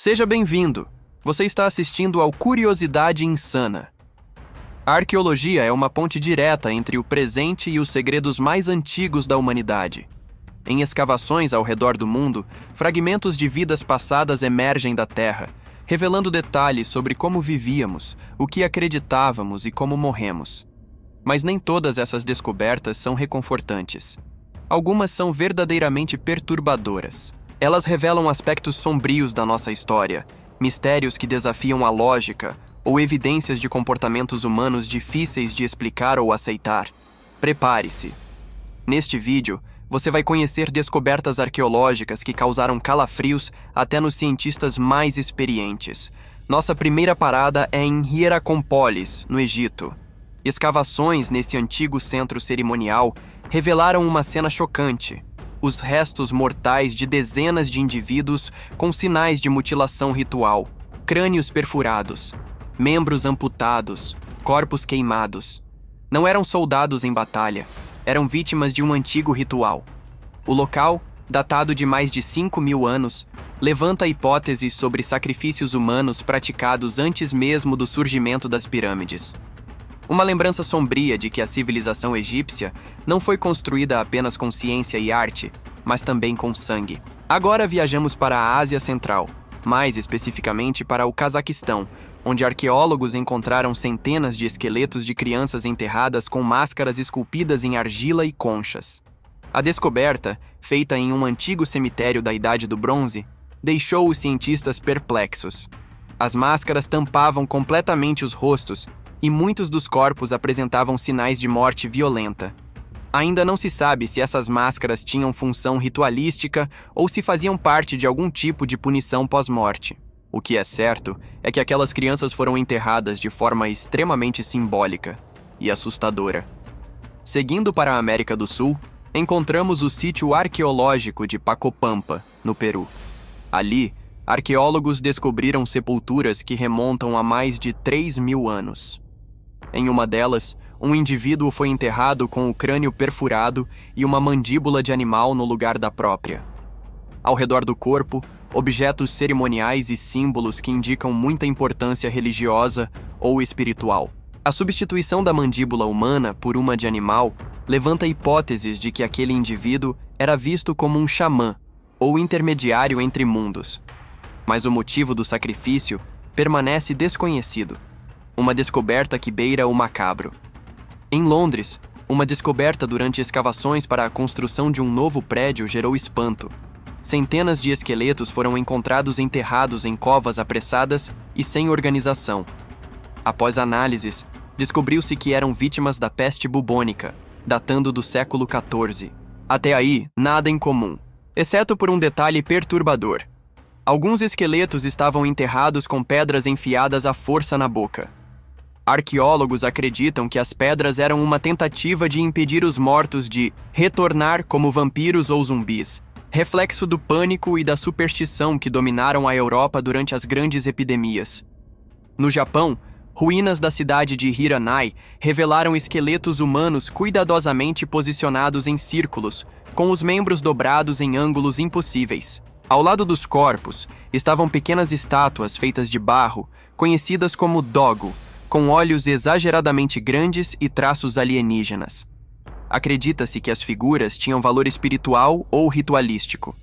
Seja bem-vindo! Você está assistindo ao Curiosidade Insana. A arqueologia é uma ponte direta entre o presente e os segredos mais antigos da humanidade. Em escavações ao redor do mundo, fragmentos de vidas passadas emergem da terra, revelando detalhes sobre como vivíamos, o que acreditávamos e como morremos. Mas nem todas essas descobertas são reconfortantes. Algumas são verdadeiramente perturbadoras. Elas revelam aspectos sombrios da nossa história, mistérios que desafiam a lógica ou evidências de comportamentos humanos difíceis de explicar ou aceitar. Prepare-se! Neste vídeo, você vai conhecer descobertas arqueológicas que causaram calafrios até nos cientistas mais experientes. Nossa primeira parada é em Hierakonpolis, no Egito. Escavações nesse antigo centro cerimonial revelaram uma cena chocante: os restos mortais de dezenas de indivíduos com sinais de mutilação ritual, crânios perfurados, membros amputados, corpos queimados. Não eram soldados em batalha, eram vítimas de um antigo ritual. O local, datado de mais de 5.000 anos, levanta hipóteses sobre sacrifícios humanos praticados antes mesmo do surgimento das pirâmides. Uma lembrança sombria de que a civilização egípcia não foi construída apenas com ciência e arte, mas também com sangue. Agora viajamos para a Ásia Central, mais especificamente para o Cazaquistão, onde arqueólogos encontraram centenas de esqueletos de crianças enterradas com máscaras esculpidas em argila e conchas. A descoberta, feita em um antigo cemitério da Idade do Bronze, deixou os cientistas perplexos. As máscaras tampavam completamente os rostos e muitos dos corpos apresentavam sinais de morte violenta. Ainda não se sabe se essas máscaras tinham função ritualística ou se faziam parte de algum tipo de punição pós-morte. O que é certo é que aquelas crianças foram enterradas de forma extremamente simbólica e assustadora. Seguindo para a América do Sul, encontramos o sítio arqueológico de Pacopampa, no Peru. Ali, arqueólogos descobriram sepulturas que remontam a mais de 3.000 anos. Em uma delas, um indivíduo foi enterrado com o crânio perfurado e uma mandíbula de animal no lugar da própria. Ao redor do corpo, objetos cerimoniais e símbolos que indicam muita importância religiosa ou espiritual. A substituição da mandíbula humana por uma de animal levanta hipóteses de que aquele indivíduo era visto como um xamã ou intermediário entre mundos. Mas o motivo do sacrifício permanece desconhecido. Uma descoberta que beira o macabro. Em Londres, uma descoberta durante escavações para a construção de um novo prédio gerou espanto. Centenas de esqueletos foram encontrados enterrados em covas apressadas e sem organização. Após análises, descobriu-se que eram vítimas da peste bubônica, datando do século XIV. Até aí, nada em comum, exceto por um detalhe perturbador. Alguns esqueletos estavam enterrados com pedras enfiadas à força na boca. Arqueólogos acreditam que as pedras eram uma tentativa de impedir os mortos de retornar como vampiros ou zumbis, reflexo do pânico e da superstição que dominaram a Europa durante as grandes epidemias. No Japão, ruínas da cidade de Hiranai revelaram esqueletos humanos cuidadosamente posicionados em círculos, com os membros dobrados em ângulos impossíveis. Ao lado dos corpos, estavam pequenas estátuas feitas de barro, conhecidas como dogo, com olhos exageradamente grandes e traços alienígenas. Acredita-se que as figuras tinham valor espiritual ou ritualístico.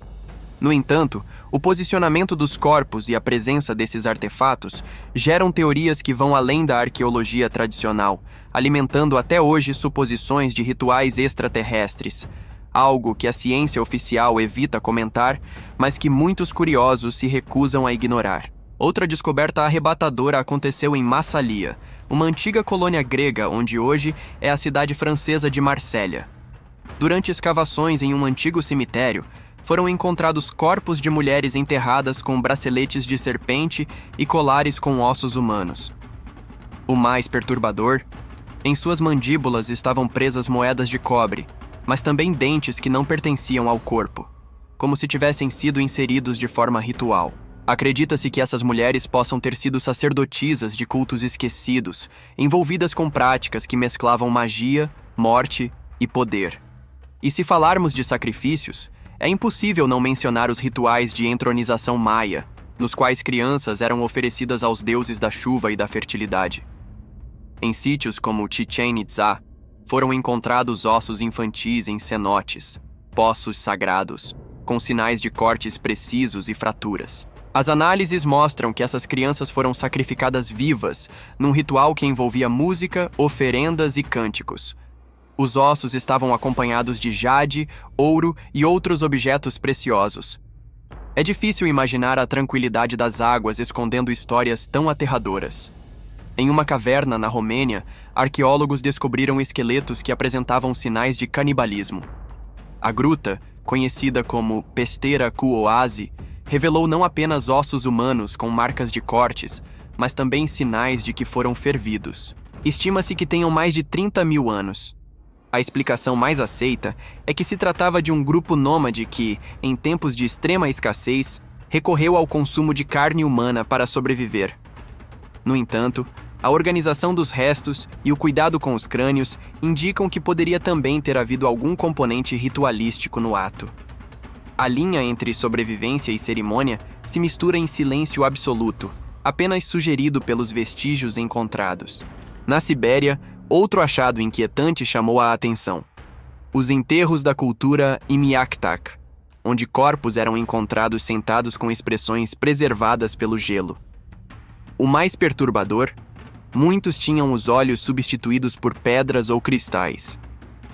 No entanto, o posicionamento dos corpos e a presença desses artefatos geram teorias que vão além da arqueologia tradicional, alimentando até hoje suposições de rituais extraterrestres, algo que a ciência oficial evita comentar, mas que muitos curiosos se recusam a ignorar. Outra descoberta arrebatadora aconteceu em Massalia, uma antiga colônia grega onde hoje é a cidade francesa de Marsella. Durante escavações em um antigo cemitério, foram encontrados corpos de mulheres enterradas com braceletes de serpente e colares com ossos humanos. O mais perturbador, em suas mandíbulas estavam presas moedas de cobre, mas também dentes que não pertenciam ao corpo, como se tivessem sido inseridos de forma ritual. Acredita-se que essas mulheres possam ter sido sacerdotisas de cultos esquecidos, envolvidas com práticas que mesclavam magia, morte e poder. E se falarmos de sacrifícios, é impossível não mencionar os rituais de entronização maia, nos quais crianças eram oferecidas aos deuses da chuva e da fertilidade. Em sítios como Chichén Itzá, foram encontrados ossos infantis em cenotes, poços sagrados, com sinais de cortes precisos e fraturas. As análises mostram que essas crianças foram sacrificadas vivas, num ritual que envolvia música, oferendas e cânticos. Os ossos estavam acompanhados de jade, ouro e outros objetos preciosos. É difícil imaginar a tranquilidade das águas escondendo histórias tão aterradoras. Em uma caverna na Romênia, arqueólogos descobriram esqueletos que apresentavam sinais de canibalismo. A gruta, conhecida como Pestera Kuoase, revelou não apenas ossos humanos com marcas de cortes, mas também sinais de que foram fervidos. Estima-se que tenham mais de 30 mil anos. A explicação mais aceita é que se tratava de um grupo nômade que, em tempos de extrema escassez, recorreu ao consumo de carne humana para sobreviver. No entanto, a organização dos restos e o cuidado com os crânios indicam que poderia também ter havido algum componente ritualístico no ato. A linha entre sobrevivência e cerimônia se mistura em silêncio absoluto, apenas sugerido pelos vestígios encontrados. Na Sibéria, outro achado inquietante chamou a atenção: os enterros da cultura Imiaktak, onde corpos eram encontrados sentados com expressões preservadas pelo gelo. O mais perturbador, muitos tinham os olhos substituídos por pedras ou cristais.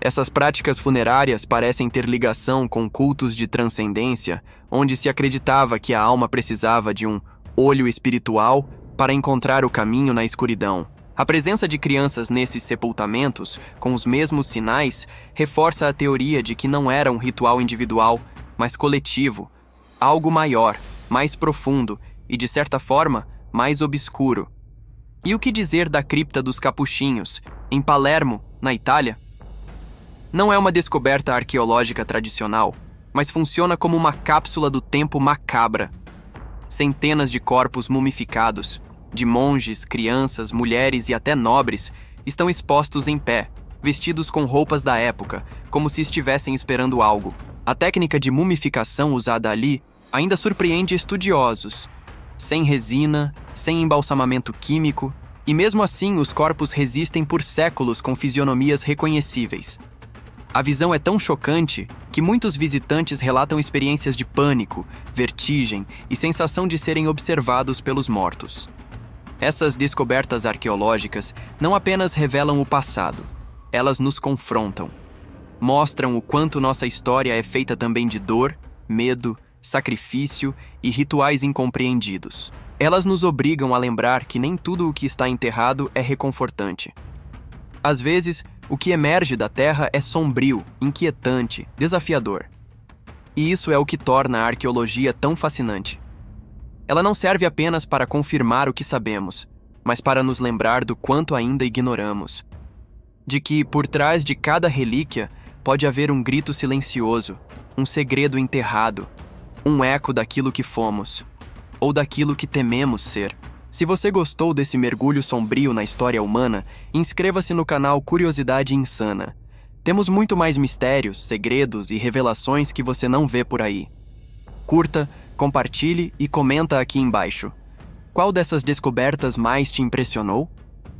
Essas práticas funerárias parecem ter ligação com cultos de transcendência, onde se acreditava que a alma precisava de um olho espiritual para encontrar o caminho na escuridão. A presença de crianças nesses sepultamentos, com os mesmos sinais, reforça a teoria de que não era um ritual individual, mas coletivo, algo maior, mais profundo e, de certa forma, mais obscuro. E o que dizer da cripta dos Capuchinhos, em Palermo, na Itália? Não é uma descoberta arqueológica tradicional, mas funciona como uma cápsula do tempo macabra. Centenas de corpos mumificados, de monges, crianças, mulheres e até nobres, estão expostos em pé, vestidos com roupas da época, como se estivessem esperando algo. A técnica de mumificação usada ali ainda surpreende estudiosos. Sem resina, sem embalsamamento químico, e mesmo assim os corpos resistem por séculos com fisionomias reconhecíveis. A visão é tão chocante que muitos visitantes relatam experiências de pânico, vertigem e sensação de serem observados pelos mortos. Essas descobertas arqueológicas não apenas revelam o passado, elas nos confrontam. Mostram o quanto nossa história é feita também de dor, medo, sacrifício e rituais incompreendidos. Elas nos obrigam a lembrar que nem tudo o que está enterrado é reconfortante. Às vezes, o que emerge da terra é sombrio, inquietante, desafiador. E isso é o que torna a arqueologia tão fascinante. Ela não serve apenas para confirmar o que sabemos, mas para nos lembrar do quanto ainda ignoramos. De que, por trás de cada relíquia, pode haver um grito silencioso, um segredo enterrado, um eco daquilo que fomos, ou daquilo que tememos ser. Se você gostou desse mergulho sombrio na história humana, inscreva-se no canal Curiosidade Insana. Temos muito mais mistérios, segredos e revelações que você não vê por aí. Curta, compartilhe e comenta aqui embaixo. Qual dessas descobertas mais te impressionou?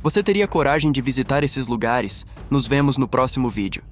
Você teria coragem de visitar esses lugares? Nos vemos no próximo vídeo.